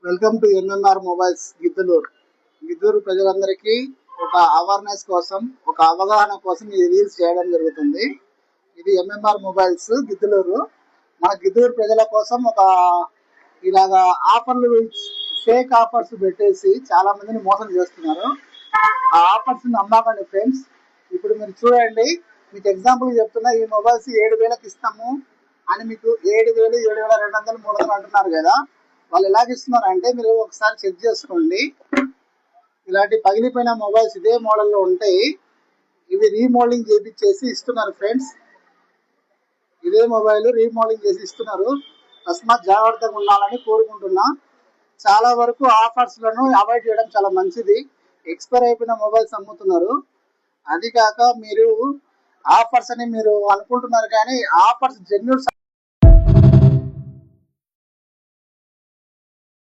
Welcome to MMR mobiles Giddalur ప్రజలందరికీ ఒక awareness కోసం, ఒక అవగాహన కోసం ఈ రీల్స్ చేయడం జరుగుతుంది. ఇది ఎంఎంఆర్ మొబైల్స్ గిద్దలూరు. మన గిద్దలూరు ప్రజల కోసం ఇలాగా ఆఫర్లు, ఫేక్ ఆఫర్స్ పెట్టేసి చాలా మందిని మోసం చేస్తున్నారు. ఆ ఆఫర్స్ నమ్మకండి ఫ్రెండ్స్. ఇప్పుడు మీరు చూడండి, మీకు ఎగ్జాంపుల్ చెప్తున్నా. ఈ మొబైల్స్ 7,000కి ఇస్తాము అని మీకు 7,000, 7,200, 300 అంటున్నారు కదా. వాళ్ళు ఎలాగ ఇస్తున్నారు అంటే, మీరు ఒకసారి చెక్ చేసుకోండి. ఇలాంటి పగిలిపోయిన మొబైల్స్ ఇదే మోడల్లో ఉంటాయి. ఇవి రీమోడలింగ్ చేసి ఇస్తున్నారు ఫ్రెండ్స్. ఇదే మొబైల్ రీమోడలింగ్ చేసి ఇస్తున్నారు. తస్మాత్ జాగ్రత్తగా ఉండాలని కోరుకుంటున్నా. చాలా వరకు ఆఫర్స్ లను అవాయిడ్ చేయడం చాలా మంచిది. ఎక్స్పైర్ అయిపోయిన మొబైల్స్ అమ్ముతున్నారు. అది కాక మీరు ఆఫర్స్ అని మీరు అనుకుంటున్నారు, కానీ ఆఫర్స్ జెన్యూన్